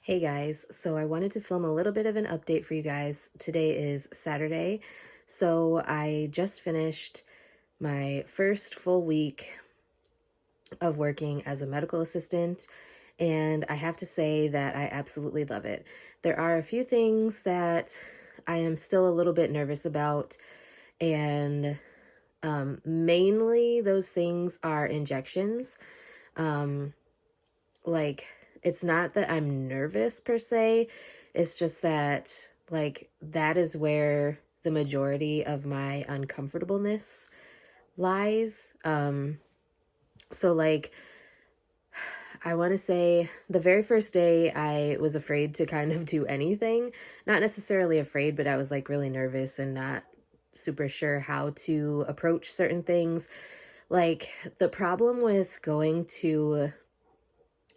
Hey guys, so I wanted to film a little bit of an update for you guys. Today is Saturday, so I just finished my first full week of working as a medical assistant, and I have to say that I absolutely love it. There are a few things that I am still a little bit nervous about, and mainly those things are injections. Um, like it's not that I'm nervous per se, it's just that that is where the majority of my uncomfortableness lies. So I want to say the very first day I was afraid to kind of do anything. Not necessarily afraid, but I was like really nervous and not super sure how to approach certain things. Like the problem with going to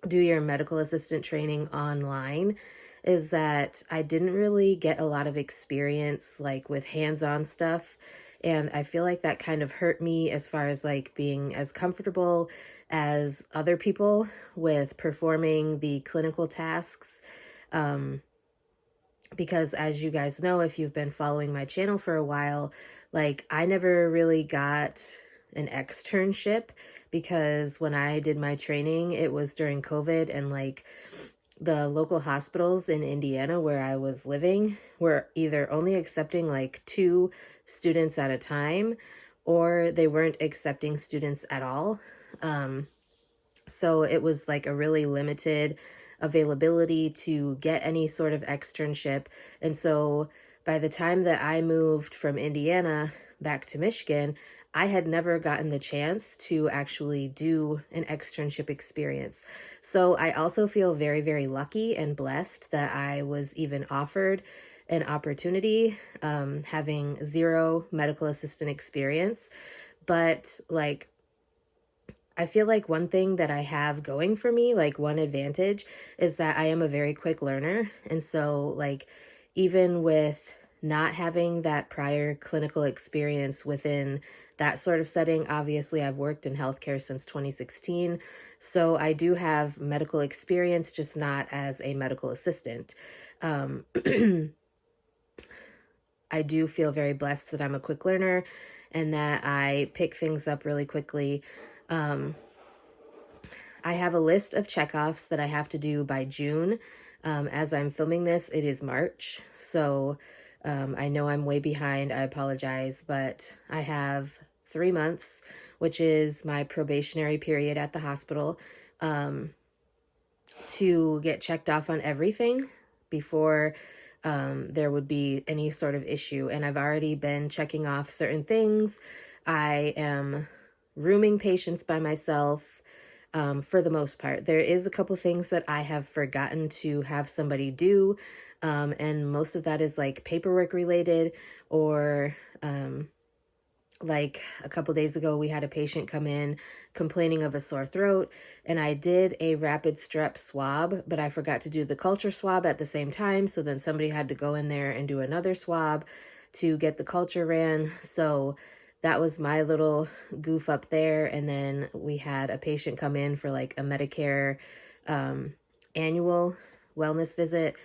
do your medical assistant training online is that I didn't really get a lot of experience like with hands-on stuff, and I feel like that kind of hurt me as far as like being as comfortable as other people with performing the clinical tasks. um because as you guys know, if you've been following my channel for a while, like I never really got an externship because when I did my training, it was during COVID, and like the local hospitals in Indiana where I was living were either only accepting like two students at a time, or they weren't accepting students at all. Um, so it was like a really limited availability to get any sort of externship. And so by the time that I moved from Indiana back to Michigan, I had never gotten the chance to actually do an externship experience. So I also feel very, very lucky and blessed that I was even offered an opportunity, having zero medical assistant experience. But like, I feel like one thing that I have going for me, like one advantage, is that I am a very quick learner. And so, like, even with not having that prior clinical experience within that sort of setting, obviously, I've worked in healthcare since 2016. So I do have medical experience, just not as a medical assistant. Um, I do feel very blessed that I'm a quick learner and that I pick things up really quickly. Um, I have a list of checkoffs that I have to do by June. As I'm filming this, it is March. So I know I'm way behind. I apologize, but I have 3 months, which is my probationary period at the hospital, um, to get checked off on everything before there would be any sort of issue. And I've already been checking off certain things. I am rooming patients by myself, for the most part. There is a couple things that I have forgotten to have somebody do, and most of that is like paperwork related, or like a couple days ago, we had a patient come in complaining of a sore throat, and I did a rapid strep swab, but I forgot to do the culture swab at the same time. So then somebody had to go in there and do another swab to get the culture ran. So that was my little goof up there. And then we had a patient come in for like a Medicare um, annual wellness visit,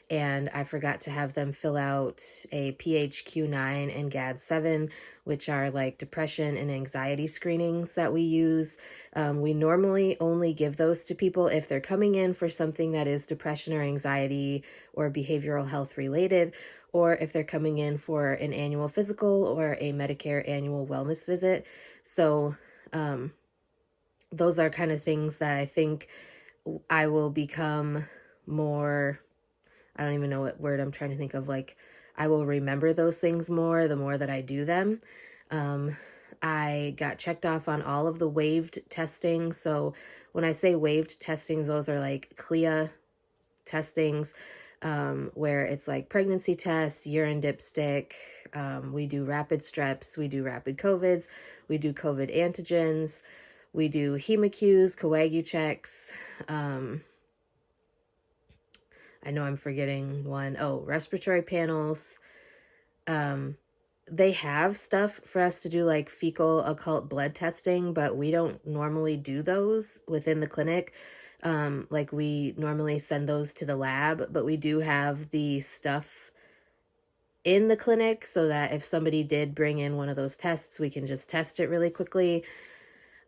and I forgot to have them fill out a PHQ-9 and GAD-7, which are like depression and anxiety screenings that we use. We normally only give those to people if they're coming in for something that is depression or anxiety or behavioral health related, or if they're coming in for an annual physical or a Medicare annual wellness visit. So those are kind of things that I think I will become more, I don't even know what word I'm trying to think of. Like, I will remember those things more the more that I do them. I got checked off on all of the waived testing. So when I say waived testings, those are like CLIA testings, where it's like pregnancy test, urine dipstick. We do rapid streps, we do rapid COVIDs, we do COVID antigens, we do HemoQs, coagu checks. I know I'm forgetting one. Oh, respiratory panels. They have stuff for us to do like fecal occult blood testing, but we don't normally do those within the clinic. Like we normally send those to the lab, but we do have the stuff in the clinic so that if somebody did bring in one of those tests, we can just test it really quickly.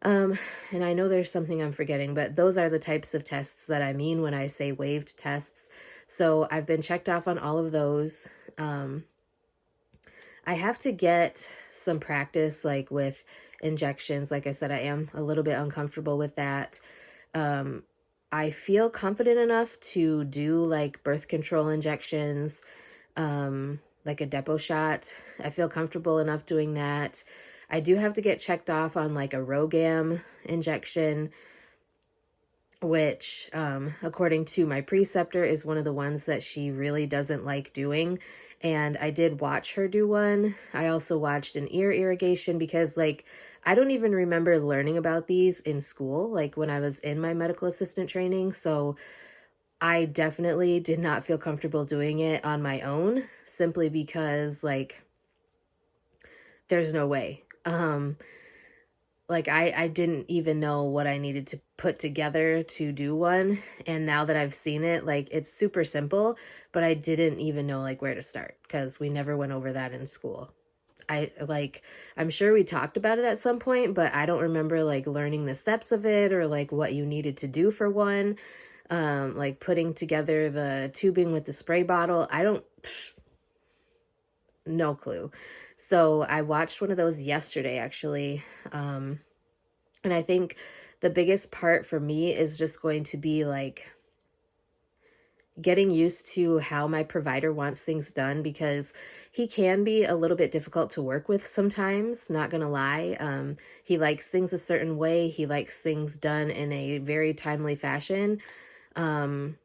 And I know there's something I'm forgetting, but those are the types of tests that I mean when I say waived tests. So I've been checked off on all of those. I have to get some practice like with injections. Like I said, I am a little bit uncomfortable with that. I feel confident enough to do like birth control injections, like a depot shot. I feel comfortable enough doing that. I do have to get checked off on like a RhoGAM injection, which, according to my preceptor, is one of the ones that she really doesn't like doing. And I did watch her do one. I also watched an ear irrigation because, like, I don't even remember learning about these in school, like when I was in my medical assistant training. So I definitely did not feel comfortable doing it on my own simply because, like, there's no way. Like I didn't even know what I needed to put together to do one. And now that I've seen it, like it's super simple, but I didn't even know like where to start because we never went over that in school. I'm sure we talked about it at some point, but I don't remember like learning the steps of it or like what you needed to do for one. Like putting together the tubing with the spray bottle. No clue. So I watched one of those yesterday, actually. And I think the biggest part for me is just going to be like getting used to how my provider wants things done because he can be a little bit difficult to work with sometimes, not gonna lie. He likes things a certain way. He likes things done in a very timely fashion. And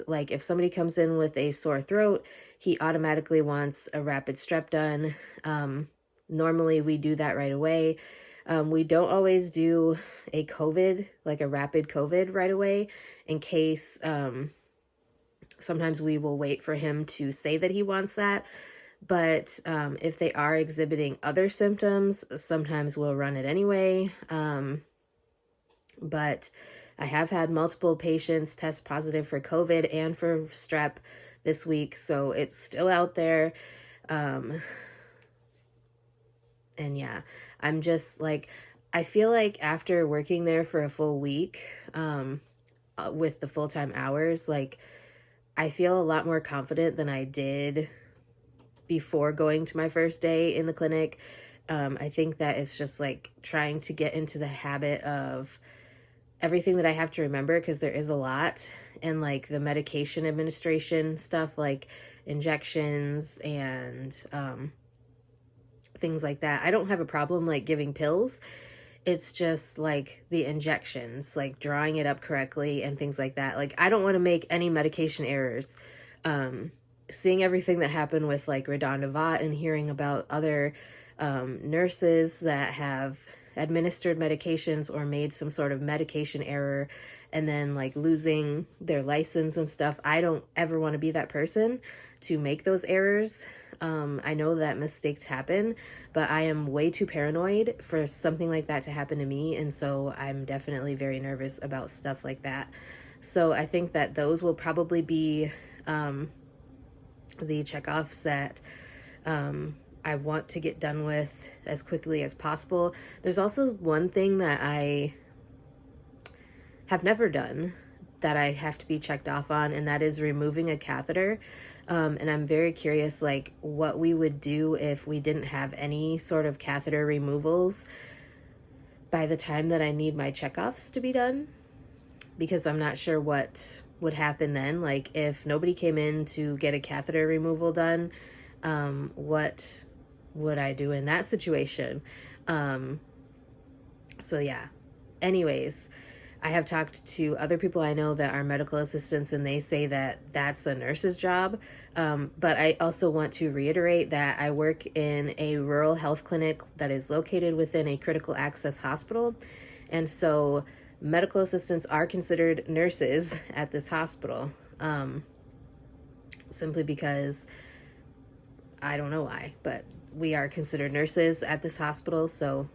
like if somebody comes in with a sore throat, he automatically wants a rapid strep done. Normally we do that right away. We don't always do a COVID, like a rapid COVID right away in case, sometimes we will wait for him to say that he wants that. But if they are exhibiting other symptoms, sometimes we'll run it anyway. But I have had multiple patients test positive for COVID and for strep this week, so it's still out there. And yeah, I'm just like, I feel like after working there for a full week, with the full-time hours, like I feel a lot more confident than I did before going to my first day in the clinic. I think that it's just like trying to get into the habit of everything that I have to remember because there is a lot, and like the medication administration stuff like injections and things like that. I don't have a problem like giving pills. It's just like the injections, like drawing it up correctly and things like that. Like I don't want to make any medication errors. Seeing everything that happened with like RaDonda Vaught and hearing about other nurses that have administered medications or made some sort of medication error and then like losing their license and stuff. I don't ever want to be that person to make those errors. I know that mistakes happen, but I am way too paranoid for something like that to happen to me. And so I'm definitely very nervous about stuff like that. So I think that those will probably be the checkoffs that I want to get done with as quickly as possible. There's also one thing that I have never done that I have to be checked off on, and that is removing a catheter. And I'm very curious, like, what we would do if we didn't have any sort of catheter removals by the time that I need my checkoffs to be done, because I'm not sure what would happen then. Like, if nobody came in to get a catheter removal done, what would I do in that situation? So yeah, anyways, I have talked to other people I know that are medical assistants, and they say that that's a nurse's job. But I also want to reiterate that I work in a rural health clinic that is located within a critical access hospital. And so medical assistants are considered nurses at this hospital, simply because I don't know why, but we are considered nurses at this hospital. So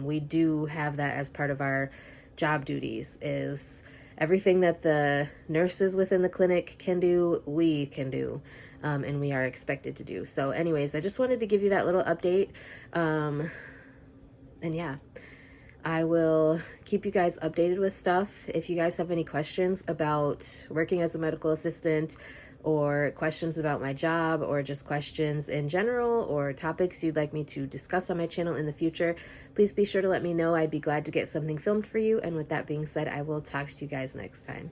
we do have that as part of our job duties is everything that the nurses within the clinic can do, we can do, and we are expected to do. So anyways, I just wanted to give you that little update. And yeah, I will keep you guys updated with stuff. If you guys have any questions about working as a medical assistant, or questions about my job, or just questions in general, or topics you'd like me to discuss on my channel in the future, please be sure to let me know. I'd be glad to get something filmed for you. And with that being said, I will talk to you guys next time.